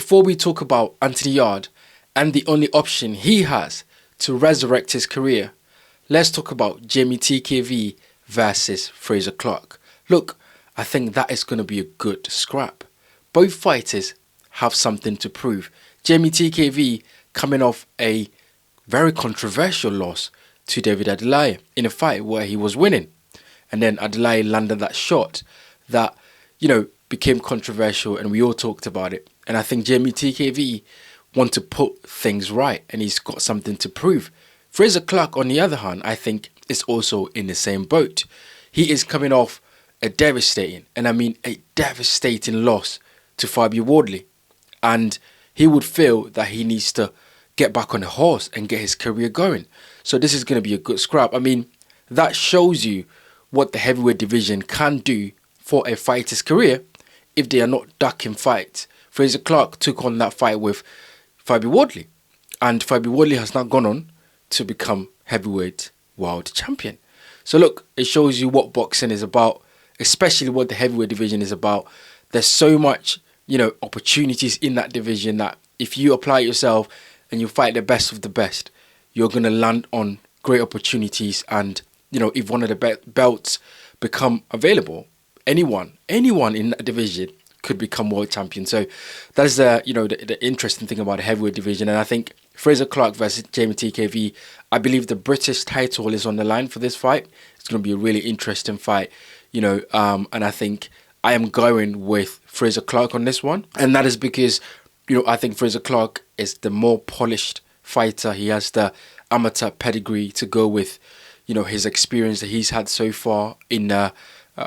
before we talk about Anthony Yarde and the only option he has to resurrect his career, let's talk about Jamie TKV versus Frazer Clarke. Look, I think that is going to be a good scrap. Both fighters have something to prove. Jamie TKV coming off a very controversial loss to David Benavidez in a fight where he was winning. And then Benavidez landed that shot that, became controversial, and we all talked about it. And I think Jamie TKV want to put things right, and he's got something to prove. Frazer Clarke, on the other hand, I think is also in the same boat. He is coming off a devastating loss to Fabio Wardley. And he would feel that he needs to get back on the horse and get his career going. So this is going to be a good scrap. I mean, that shows you what the heavyweight division can do for a fighter's career if they are not ducking fights. Frazer Clarke took on that fight with Fabio Wardley, and Fabio Wardley has now gone on to become heavyweight world champion. So look, it shows you what boxing is about, especially what the heavyweight division is about. There's so much, opportunities in that division that if you apply yourself and you fight the best of the best, you're going to land on great opportunities. And, if one of the belts become available, anyone in that division could become world champion. So that's the interesting thing about the heavyweight division. And I think Frazer Clarke versus Jamie TKV, I believe the British title is on the line for this fight. It's going to be a really interesting fight, and I think I am going with Frazer Clarke on this one. And that is because, I think Frazer Clarke is the more polished fighter. He has the amateur pedigree to go with, his experience that he's had so far in the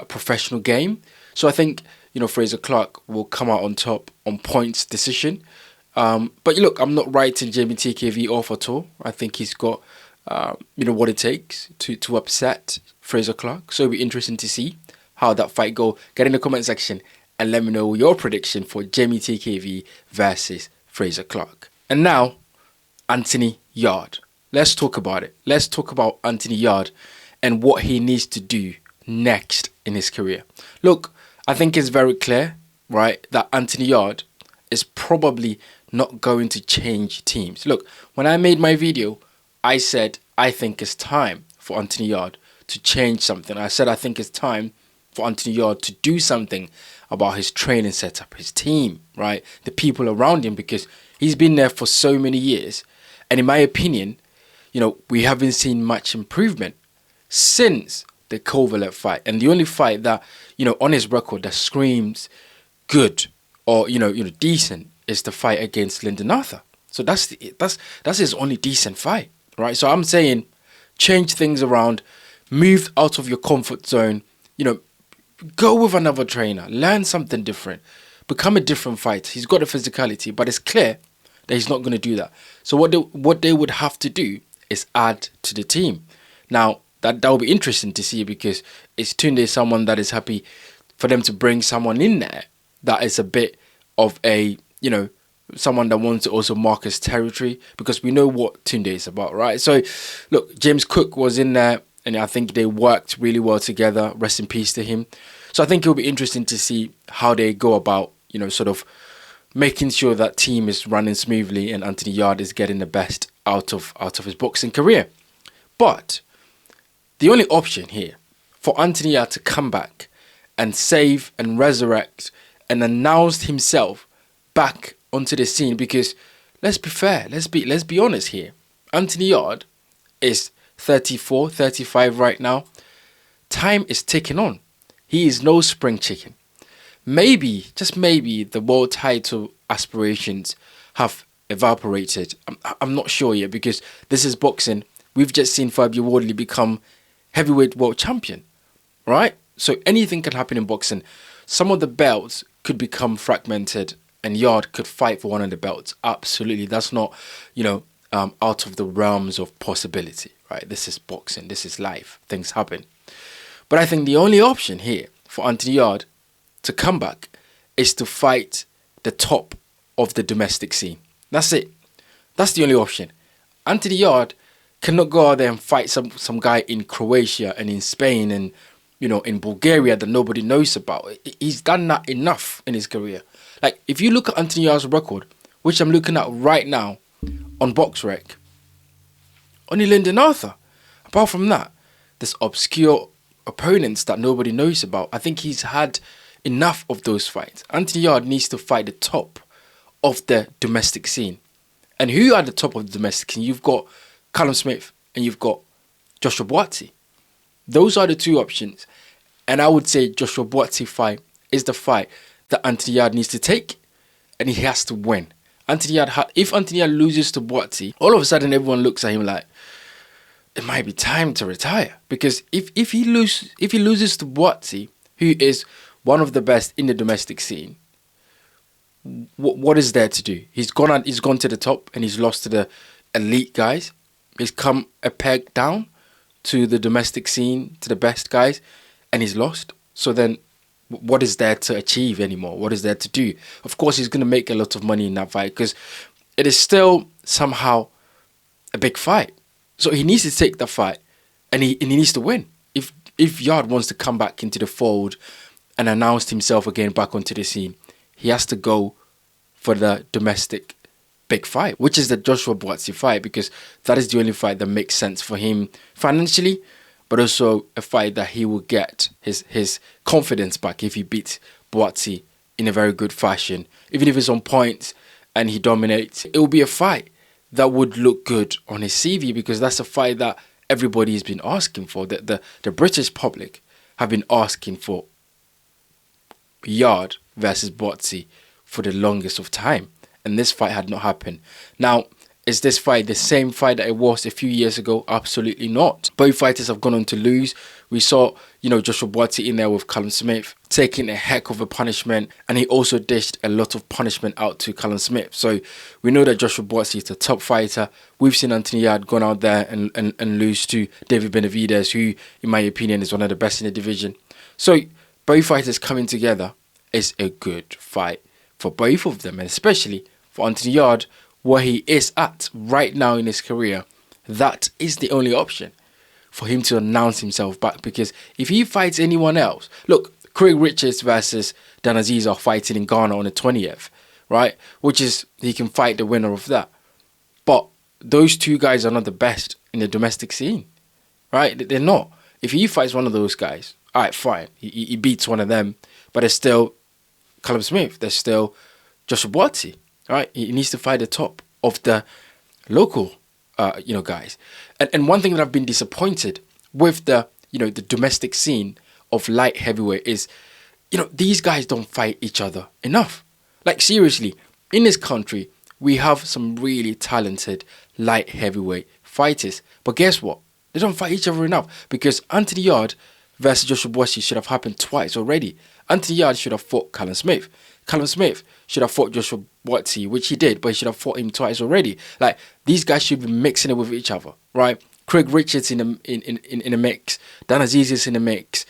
professional game. So I think, Frazer Clarke will come out on top on points decision. But look, I'm not writing Jamie TKV off at all. I think he's got, what it takes to upset Frazer Clarke. So it'll be interesting to see how that fight go. Get in the comment section and let me know your prediction for Jamie TKV versus Frazer Clarke. And now, Anthony Yarde. Let's talk about it. Let's talk about Anthony Yarde and what he needs to do next in his career. Look, I think it's very clear, right, that Anthony Yarde is probably not going to change teams. Look, when I made my video, I said I think it's time for Anthony Yarde to change something. I said I think it's time for Anthony Yarde to do something about his training setup, his team, right, the people around him, because he's been there for so many years. And in my opinion, we haven't seen much improvement since the Kovalev fight. And the only fight that, on his record that screams good or, decent is the fight against Lyndon Arthur. So that's his only decent fight, right? So I'm saying change things around, move out of your comfort zone, go with another trainer, learn something different, become a different fighter. He's got the physicality, but it's clear that he's not going to do that. So what they would have to do is add to the team. Now, that will be interesting to see, because is Tunde someone that is happy for them to bring someone in there that is a bit of a, someone that wants to also mark his territory, because we know what Tunde is about, right? So, look, James Cook was in there, and I think they worked really well together. Rest in peace to him. So I think it'll be interesting to see how they go about, sort of making sure that team is running smoothly and Anthony Yarde is getting the best out of his boxing career. But the only option here for Anthony Yarde to come back and save and resurrect and announce himself back onto the scene, because let's be fair, let's be honest here. Anthony Yarde is 34, 35 right now. Time is ticking on. He is no spring chicken. Maybe, just maybe, the world title aspirations have evaporated. I'm not sure yet, because this is boxing. We've just seen Fabio Wardley become heavyweight world champion, right? So anything can happen in boxing. Some of the belts could become fragmented and Yarde could fight for one of the belts. Absolutely. That's not, out of the realms of possibility, right? This is boxing. This is life. Things happen. But I think the only option here for Anthony Yarde to come back is to fight the top of the domestic scene. That's it. That's the only option. Anthony Yarde cannot go out there and fight some guy in Croatia and in Spain and, in Bulgaria that nobody knows about. He's done that enough in his career. Like, if you look at Anthony Yarde's record, which I'm looking at right now on BoxRec, only Lyndon Arthur. Apart from that, there's obscure opponents that nobody knows about. I think he's had enough of those fights. Anthony Yarde needs to fight the top of the domestic scene. And who are the top of the domestic scene? You've got Callum Smith and you've got Joshua Buatsi. Those are the two options. And I would say Joshua Buatsi fight is the fight that Anthony Yarde needs to take, and he has to win. If Anthony Yarde loses to Buatsi, all of a sudden everyone looks at him like it might be time to retire. Because if he loses to Buatsi, who is one of the best in the domestic scene, what is there to do? He's gone to the top and he's lost to the elite guys. He's come a peg down to the domestic scene, to the best guys, and he's lost. So then what is there to achieve anymore? What is there to do? Of course, he's going to make a lot of money in that fight because it is still somehow a big fight. So he needs to take the fight and he needs to win. If Yarde wants to come back into the fold and announce himself again back onto the scene, he has to go for the domestic big fight, which is the Joshua Buatsi fight, because that is the only fight that makes sense for him financially, but also a fight that he will get his confidence back if he beats Buatsi in a very good fashion. Even if it's on points and he dominates, it will be a fight that would look good on his CV, because that's a fight that everybody has been asking for. The British public have been asking for Yarde versus Buatsi for the longest of time, and this fight had not happened. Now, is this fight the same fight that it was a few years ago? Absolutely not. Both fighters have gone on to lose. We saw, Joshua Buatsi in there with Callum Smith taking a heck of a punishment, and he also dished a lot of punishment out to Callum Smith. So we know that Joshua Buatsi is the top fighter. We've seen Anthony Yarde gone out there and lose to David Benavidez, who, in my opinion, is one of the best in the division. So both fighters coming together is a good fight for both of them, and especially for Anthony Yarde, where he is at right now in his career. That is the only option for him to announce himself back, because if he fights anyone else, look, Craig Richards versus Dan Aziz are fighting in Ghana on the 20th, right? Which is, he can fight the winner of that. But those two guys are not the best in the domestic scene, right? They're not. If he fights one of those guys, all right, fine. He beats one of them, but there's still Callum Smith. There's still Joshua Buatsi, right? He needs to fight the top of the local, guys. And one thing that I've been disappointed with the domestic scene of light heavyweight is, these guys don't fight each other enough. Like, seriously, in this country, we have some really talented light heavyweight fighters. But guess what? They don't fight each other enough, because Anthony Yarde versus Joshua Buatsi should have happened twice already. Anthony Yarde should have fought Callum Smith. Callum Smith should have fought Joshua Buatsi, which he did, but he should have fought him twice already. Like, these guys should be mixing it with each other, right? Craig Richards in a mix. Dan Aziz is in the mix.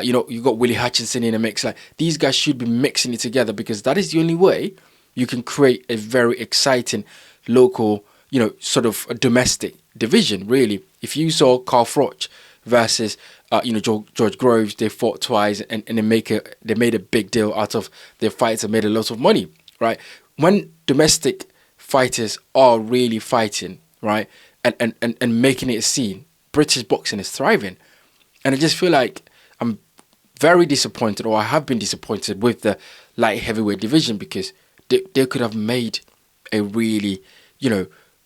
You got Willie Hutchinson in the mix. Like, these guys should be mixing it together, because that is the only way you can create a very exciting local, sort of a domestic division, really. If you saw Carl Froch versus George Groves, they fought twice and they made a big deal out of their fights and made a lot of money, right? When domestic fighters are really fighting, right, and making it a scene, British boxing is thriving. And I just feel like I'm very disappointed, or I have been disappointed with the light heavyweight division, because they could have made a really,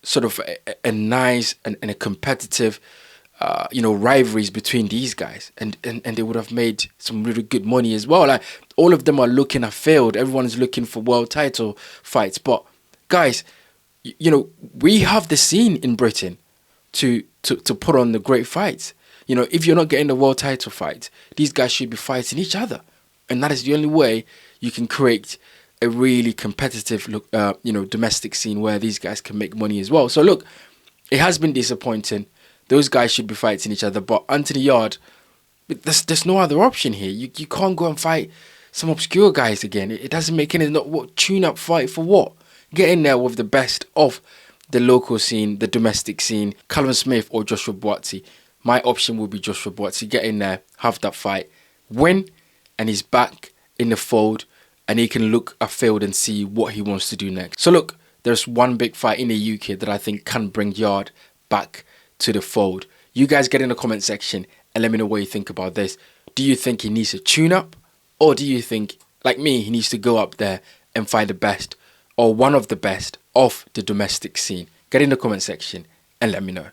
sort of a nice and a competitive rivalries between these guys, and they would have made some really good money as well. Like, all of them are looking at field. Everyone's looking for world title fights. But guys, we have the scene in Britain to put on the great fights. If you're not getting the world title fight, these guys should be fighting each other, and that is the only way you can create a really competitive domestic scene where these guys can make money as well. So look, it has been disappointing. Those guys should be fighting each other. But Anthony Yarde, there's no other option here. You can't go and fight some obscure guys again. It doesn't make any... Tune-up fight for what? Get in there with the best of the local scene, the domestic scene, Callum Smith or Joshua Buatsi. My option would be Joshua Buatsi. Get in there, have that fight, win, and he's back in the fold. and he can look afield and see what he wants to do next. So look, there's one big fight in the UK that I think can bring Yarde back to the fold. You guys get in the comment section and let me know what you think about this. Do you think he needs a tune-up? Or do you think, like me, he needs to go up there and find the best or one of the best of the domestic scene? Get in the comment section and let me know.